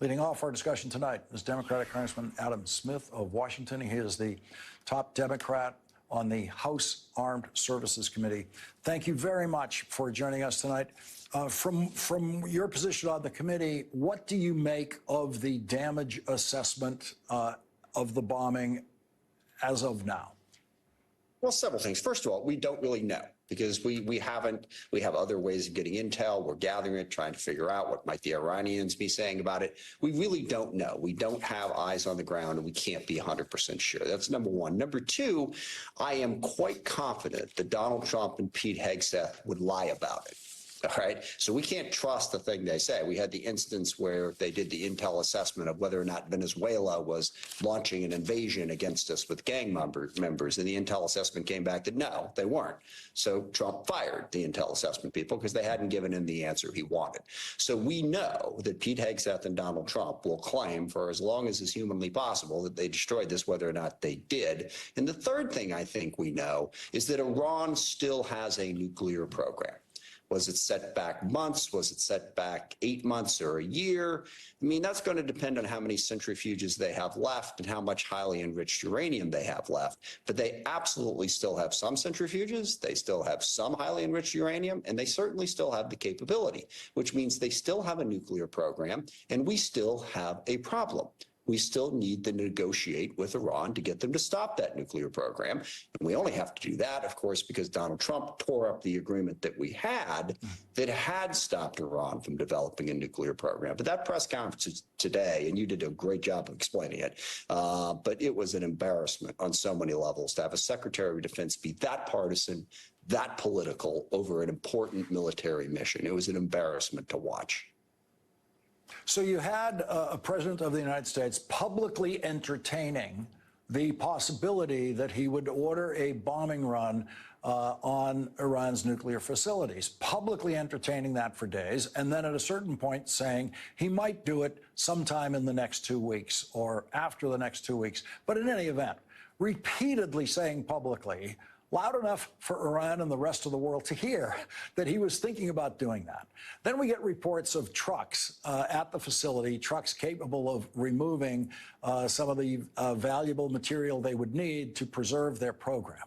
Leading off our discussion tonight is Democratic Congressman Adam Smith of Washington. He is the top Democrat on the House Armed Services Committee. Thank you very much for joining us tonight. From your position on the committee, what do you make of the damage assessment of the bombing as of now? Well, several things. First of all, we don't really know because we have other ways of getting intel. We're gathering it, trying to figure out what might the Iranians be saying about it. We really don't know. We don't have eyes on the ground, and we can't be 100% sure. That's number one. Number two, I am quite confident that Donald Trump and Pete Hegseth would lie about it. All right. So we can't trust the thing they say. We had the instance where they did the intel assessment of whether or not Venezuela was launching an invasion against us with gang members. And the intel assessment came back that no, they weren't. So Trump fired the intel assessment people because they hadn't given him the answer he wanted. So we know that Pete Hegseth and Donald Trump will claim for as long as is humanly possible that they destroyed this, whether or not they did. And the third thing I think we know is that Iran still has a nuclear program. Was it set back months? Was it set back 8 months or a year? I mean, that's going to depend on how many centrifuges they have left and how much highly enriched uranium they have left. But they absolutely still have some centrifuges. They still have some highly enriched uranium, and they certainly still have the capability, which means they still have a nuclear program, and we still have a problem. We still need to negotiate with Iran to get them to stop that nuclear program. And we only have to do that, of course, because Donald Trump tore up the agreement that we had that had stopped Iran from developing a nuclear program. But that press conference today, and you did a great job of explaining it, but it was an embarrassment on so many levels to have a Secretary of Defense be that partisan, that political over an important military mission. It was an embarrassment to watch. So you had a president of the United States publicly entertaining the possibility that he would order a bombing run on Iran's nuclear facilities, publicly entertaining that for days, and then at a certain point saying he might do it sometime in the next 2 weeks or after the next 2 weeks. But in any event, repeatedly saying publicly, loud enough for Iran and the rest of the world to hear that he was thinking about doing that. Then we get reports of trucks at the facility, trucks capable of removing some of the valuable material they would need to preserve their program.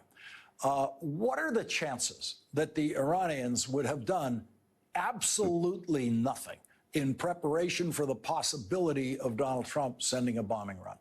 What are the chances that the Iranians would have done absolutely nothing in preparation for the possibility of Donald Trump sending a bombing run?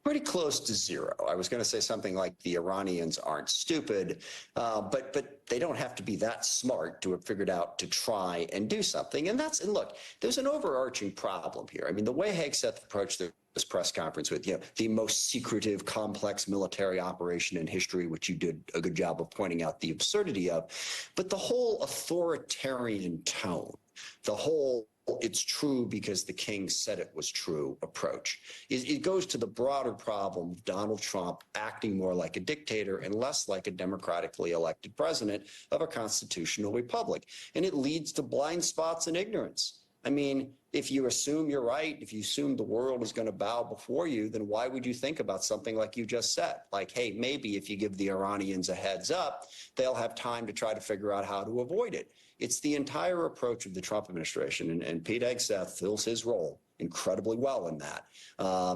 Pretty close to zero. I was going to say something like the Iranians aren't stupid, but they don't have to be that smart to have figured out to try and do something. And look, there's an overarching problem here. I mean, the way Hegseth approached this press conference with, the most secretive, complex military operation in history, which you did a good job of pointing out the absurdity of, but the whole authoritarian tone, the whole it's true because the king said it was true approach. It goes to the broader problem of Donald Trump acting more like a dictator and less like a democratically elected president of a constitutional republic. And it leads to blind spots and ignorance. I mean, if you assume you're right, if you assume the world is going to bow before you, then why would you think about something like you just said? Like, hey, maybe if you give the Iranians a heads up, they'll have time to try to figure out how to avoid it. It's the entire approach of the Trump administration, and Pete Hegseth fills his role incredibly well in that,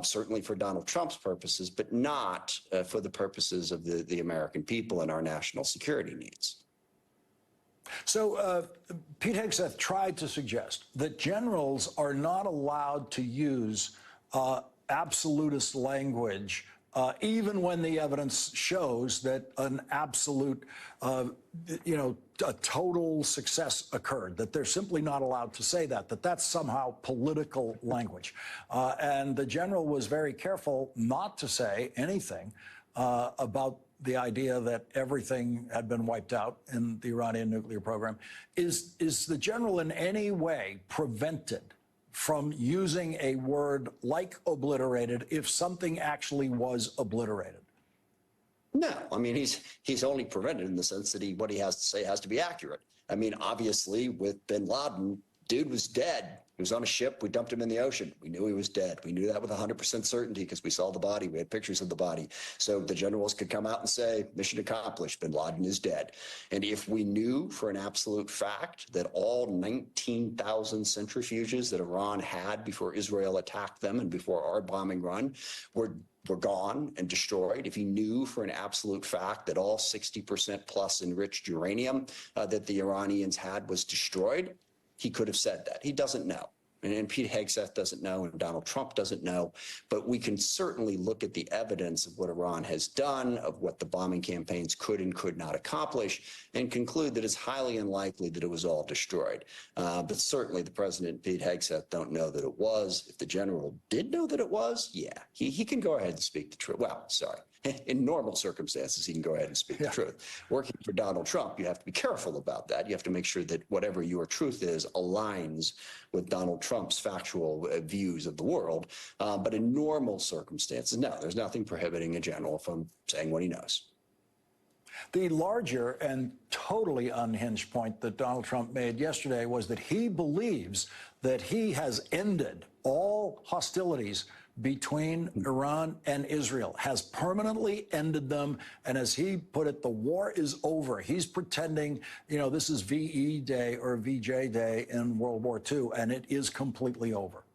certainly for Donald Trump's purposes, but not for the purposes of the American people and our national security needs. So Pete Hegseth tried to suggest that generals are not allowed to use absolutist language even when the evidence shows that an absolute, a total success occurred, that they're simply not allowed to say that that's somehow political language. And the general was very careful not to say anything about the idea that everything had been wiped out in the Iranian nuclear program. Is the general in any way prevented from using a word like obliterated if something actually was obliterated? No, I mean, he's only prevented in the sense that what he has to say has to be accurate. I mean, obviously, with bin Laden, dude was dead He was on a ship. We dumped him in the ocean. We knew he was dead. We knew that with 100% certainty because we saw the body. We had pictures of the body. So the generals could come out and say, mission accomplished. Bin Laden is dead. And if we knew for an absolute fact that all 19,000 centrifuges that Iran had before Israel attacked them and before our bombing run were gone and destroyed, if he knew for an absolute fact that all 60% plus enriched uranium that the Iranians had was destroyed, he could have said that. He doesn't know. And Pete Hegseth doesn't know, and Donald Trump doesn't know. But we can certainly look at the evidence of what Iran has done, of what the bombing campaigns could and could not accomplish, and conclude that it's highly unlikely that it was all destroyed. But certainly the president, Pete Hegseth, don't know that it was. If the general did know that it was, yeah, he can go ahead and speak the truth. Well, sorry. In normal circumstances, he can go ahead and speak the truth. Working for Donald Trump, you have to be careful about that. You have to make sure that whatever your truth is aligns with Donald Trump's factual views of the world. But in normal circumstances, no, there's nothing prohibiting a general from saying what he knows. The larger and totally unhinged point that Donald Trump made yesterday was that he believes that he has ended all hostilities between Iran and Israel, has permanently ended them. And as he put it, the war is over. He's pretending, you know, this is VE Day or VJ Day in World War II, and it is completely over.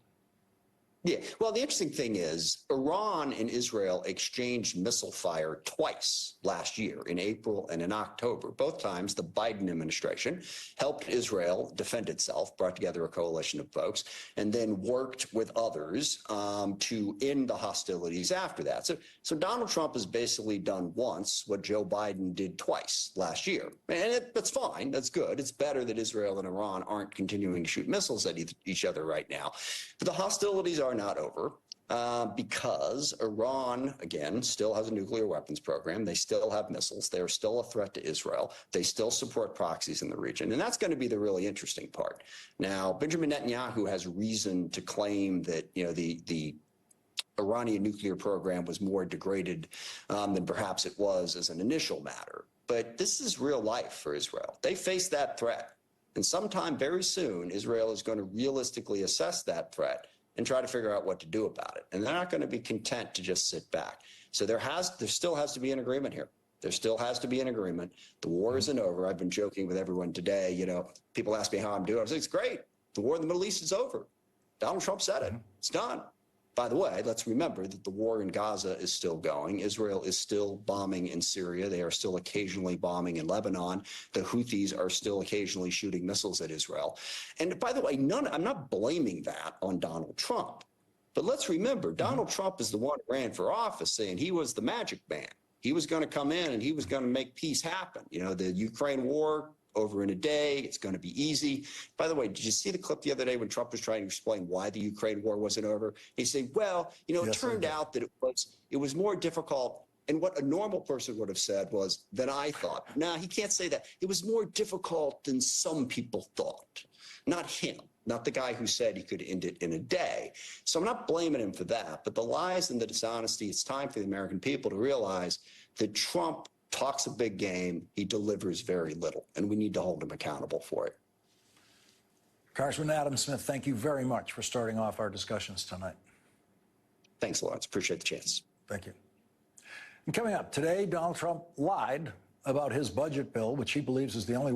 Yeah, well, the interesting thing is Iran and Israel exchanged missile fire twice last year, in April and in October. Both times, the Biden administration helped Israel defend itself, brought together a coalition of folks, and then worked with others to end the hostilities after that. So Donald Trump has basically done once what Joe Biden did twice last year. And that's fine. That's good. It's better that Israel and Iran aren't continuing to shoot missiles at each other right now. But the hostilities are not over because Iran, again, still has a nuclear weapons program. They still have missiles. They are still a threat to Israel. They still support proxies in the region. And that's going to be the really interesting part. Now, Benjamin Netanyahu has reason to claim that, you know, the Iranian nuclear program was more degraded than perhaps it was as an initial matter. But this is real life for Israel. They face that threat. And sometime very soon, Israel is going to realistically assess that threat and try to figure out what to do about it. And they're not going to be content to just sit back. So there still has to be an agreement here. There still has to be an agreement. The war isn't over. I've been joking with everyone today. You know, people ask me how I'm doing. I say, it's great. The war in the Middle East is over. Donald Trump said it. It's done. By the way, let's remember that the war in Gaza is still going. Israel is still bombing in Syria. They are still occasionally bombing in Lebanon. The Houthis are still occasionally shooting missiles at Israel. And by the way, I'm not blaming that on Donald Trump. But let's remember, Donald Trump is the one who ran for office saying he was the magic man. He was going to come in and he was going to make peace happen. You know, the Ukraine war, over in a day. It's going to be easy. By the way, did you see the clip the other day when Trump was trying to explain why the Ukraine war wasn't over? He said, well, you know, it turned out that it was more difficult. And what a normal person would have said was, than I thought. Nah, he can't say that. It was more difficult than some people thought. Not him. Not the guy who said he could end it in a day. So I'm not blaming him for that. But the lies and the dishonesty, it's time for the American people to realize that Trump talks a big game, he delivers very little, and we need to hold him accountable for it. Congressman Adam Smith, thank you very much for starting off our discussions tonight. Thanks, Lawrence. Appreciate the chance. Thank you. And coming up today, Donald Trump lied about his budget bill, which he believes is the only